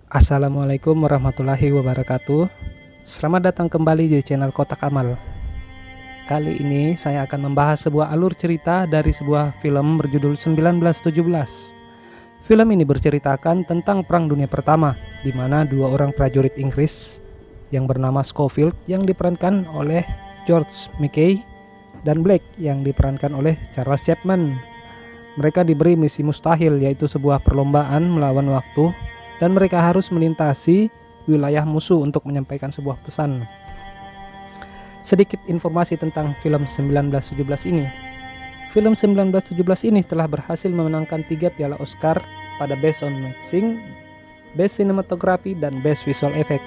Assalamualaikum warahmatullahi wabarakatuh. Selamat datang kembali di channel Kotak Amal. Kali ini saya akan membahas sebuah alur cerita dari sebuah film berjudul 1917. Film ini berceritakan tentang Perang Dunia Pertama, di mana dua orang prajurit Inggris yang bernama Scofield yang diperankan oleh George Mackay dan Black yang diperankan oleh Charles Chapman. Mereka diberi misi mustahil, yaitu sebuah perlombaan melawan waktu, dan mereka harus melintasi wilayah musuh untuk menyampaikan sebuah pesan. Sedikit informasi tentang film 1917 ini. Film 1917 ini telah berhasil memenangkan 3 piala Oscar pada Best Sound Mixing, Best Cinematography, dan Best Visual Effect.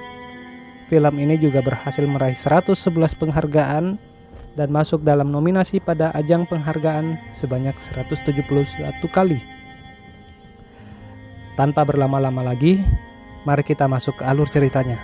Film ini juga berhasil meraih 111 penghargaan dan masuk dalam nominasi pada ajang penghargaan sebanyak 171 kali. Tanpa berlama-lama lagi, mari kita masuk ke alur ceritanya.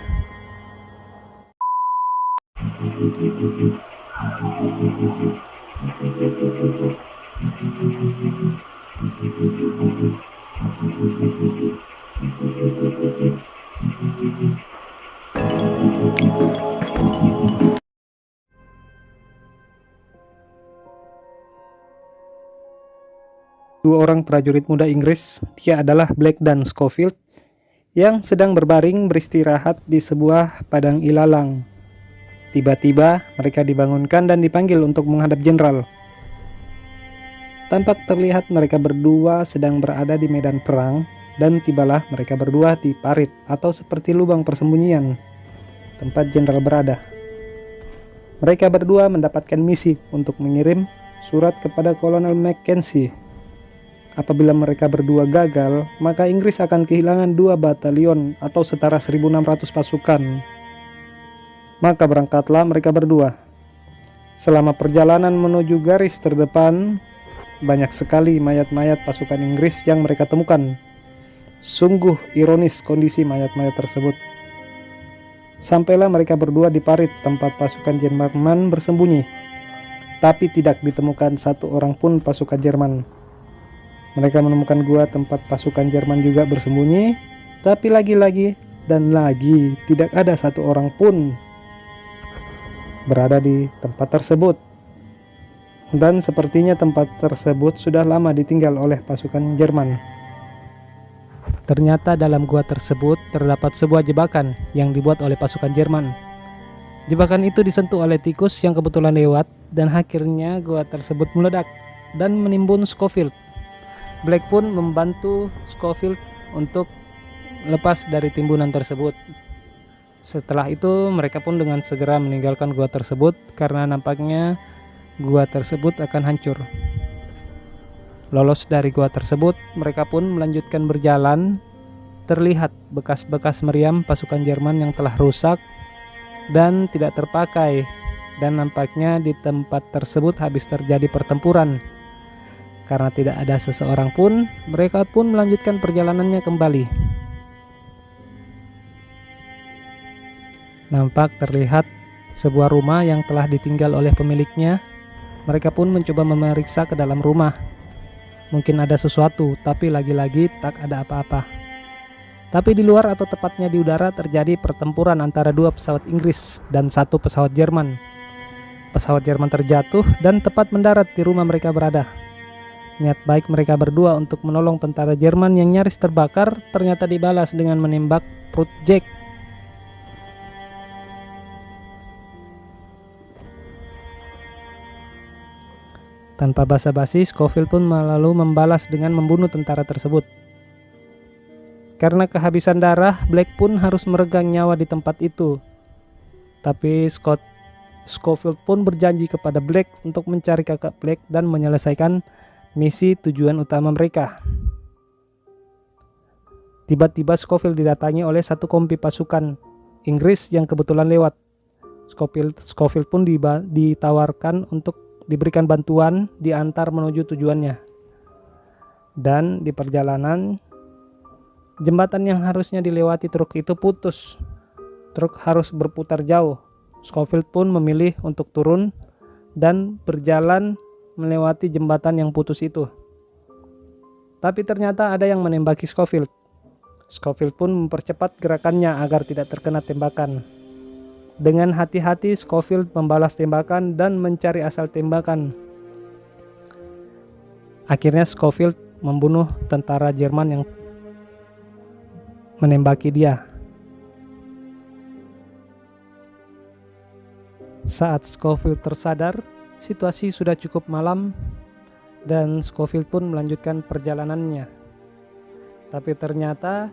Dua orang prajurit muda Inggris, dia adalah Black dan Scofield, yang sedang berbaring beristirahat di sebuah padang ilalang. Tiba-tiba mereka dibangunkan dan dipanggil untuk menghadap jenderal. Tampak terlihat mereka berdua sedang berada di medan perang, dan tibalah mereka berdua di parit atau seperti lubang persembunyian tempat jenderal berada. Mereka berdua mendapatkan misi untuk mengirim surat kepada Kolonel Mackenzie. Apabila mereka berdua gagal, maka Inggris akan kehilangan 2 batalion atau setara 1.600 pasukan. Maka berangkatlah mereka berdua. Selama perjalanan menuju garis terdepan, banyak sekali mayat-mayat pasukan Inggris yang mereka temukan. Sungguh ironis kondisi mayat-mayat tersebut. Sampailah mereka berdua di parit tempat pasukan Jerman bersembunyi, tapi tidak ditemukan satu orang pun pasukan Jerman. Mereka menemukan gua tempat pasukan Jerman juga bersembunyi, tapi lagi-lagi dan lagi tidak ada satu orang pun berada di tempat tersebut. Dan sepertinya tempat tersebut sudah lama ditinggal oleh pasukan Jerman. Ternyata dalam gua tersebut terdapat sebuah jebakan yang dibuat oleh pasukan Jerman. Jebakan itu disentuh oleh tikus yang kebetulan lewat, dan akhirnya gua tersebut meledak dan menimbun Scofield. Black pun membantu Scofield untuk lepas dari timbunan tersebut. Setelah itu mereka pun dengan segera meninggalkan gua tersebut karena nampaknya gua tersebut akan hancur. Lolos dari gua tersebut, mereka pun melanjutkan berjalan. Terlihat bekas-bekas meriam pasukan Jerman yang telah rusak dan tidak terpakai, dan nampaknya di tempat tersebut habis terjadi pertempuran. Karena tidak ada seseorang pun, mereka pun melanjutkan perjalanannya kembali. Nampak terlihat sebuah rumah yang telah ditinggal oleh pemiliknya. Mereka pun mencoba memeriksa ke dalam rumah. Mungkin ada sesuatu, tapi lagi-lagi tak ada apa-apa. Tapi di luar atau tepatnya di udara terjadi pertempuran antara 2 pesawat Inggris dan 1 pesawat Jerman. Pesawat Jerman terjatuh dan tepat mendarat di rumah mereka berada. Niat baik mereka berdua untuk menolong tentara Jerman yang nyaris terbakar ternyata dibalas dengan menembak perut Jack. Tanpa basa-basi, Scofield pun lalu membalas dengan membunuh tentara tersebut. Karena kehabisan darah, Black pun harus meregang nyawa di tempat itu. Tapi Scofield pun berjanji kepada Black untuk mencari kakak Black dan menyelesaikan misi tujuan utama mereka. Tiba-tiba Scofield didatangi oleh satu kompi pasukan Inggris yang kebetulan lewat. Scofield pun ditawarkan untuk diberikan bantuan diantar menuju tujuannya. Dan di perjalanan, jembatan yang harusnya dilewati truk itu putus. Truk harus berputar jauh. Scofield pun memilih untuk turun dan berjalan melewati jembatan yang putus itu. Tapi ternyata ada yang menembaki Scofield. Scofield pun mempercepat gerakannya agar tidak terkena tembakan. Dengan hati-hati Scofield membalas tembakan dan mencari asal tembakan. Akhirnya Scofield membunuh tentara Jerman yang menembaki dia. Saat Scofield tersadar, situasi sudah cukup malam dan Scofield pun melanjutkan perjalanannya. Tapi ternyata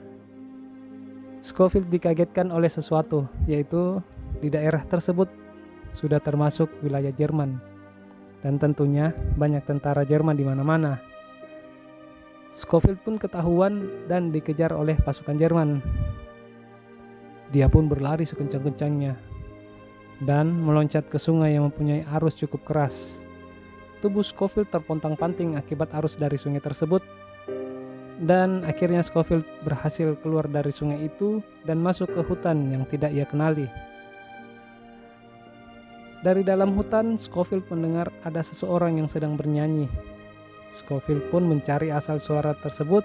Scofield dikagetkan oleh sesuatu, yaitu di daerah tersebut sudah termasuk wilayah Jerman. Dan tentunya banyak tentara Jerman di mana-mana. Scofield pun ketahuan dan dikejar oleh pasukan Jerman. Dia pun berlari sekencang-kencangnya dan meloncat ke sungai yang mempunyai arus cukup keras. Tubuh Scofield terpontang-panting akibat arus dari sungai tersebut, dan akhirnya Scofield berhasil keluar dari sungai itu dan masuk ke hutan yang tidak ia kenali. Dari dalam hutan, Scofield mendengar ada seseorang yang sedang bernyanyi. Scofield pun mencari asal suara tersebut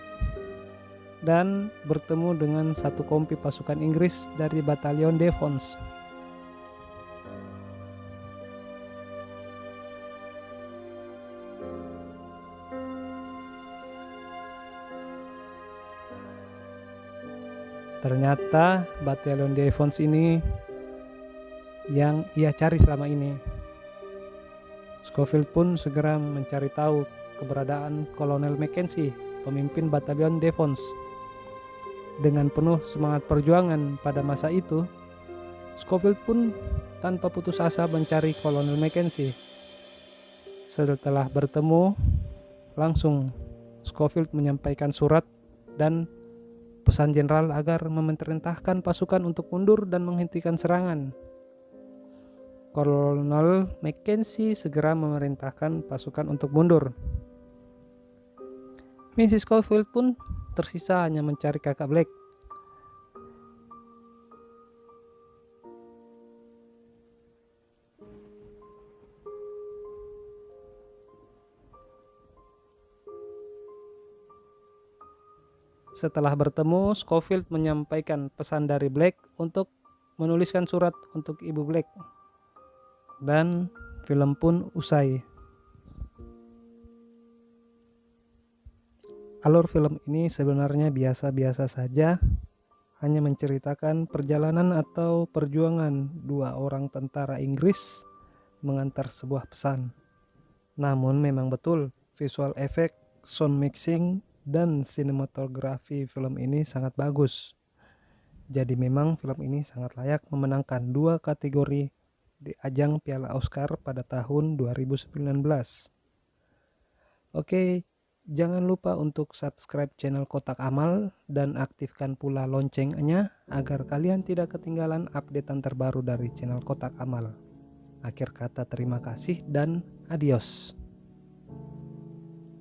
dan bertemu dengan satu kompi pasukan Inggris dari Batalion Devons. Ternyata Batalion Devons ini yang ia cari selama ini. Scofield pun segera mencari tahu keberadaan Kolonel Mackenzie, pemimpin Batalion Devons. Dengan penuh semangat perjuangan pada masa itu, Scofield pun tanpa putus asa mencari Kolonel Mackenzie. Setelah bertemu, langsung Scofield menyampaikan surat dan pesan jenderal agar memerintahkan pasukan untuk mundur dan menghentikan serangan. Kolonel Mackenzie segera memerintahkan pasukan untuk mundur. Mrs. Scofield pun tersisa hanya mencari kakak Black. Setelah bertemu, Scofield menyampaikan pesan dari Black untuk menuliskan surat untuk Ibu Black. Dan film pun usai. Alur film ini sebenarnya biasa-biasa saja, hanya menceritakan perjalanan atau perjuangan dua orang tentara Inggris mengantar sebuah pesan. Namun memang betul, visual effect, sound mixing, dan sinematografi film ini sangat bagus. Jadi memang film ini sangat layak memenangkan 2 kategori di ajang Piala Oscar pada tahun 2019. Oke, jangan lupa untuk subscribe channel Kotak Amal dan aktifkan pula loncengnya agar kalian tidak ketinggalan updatean terbaru dari channel Kotak Amal. Akhir kata terima kasih dan adios.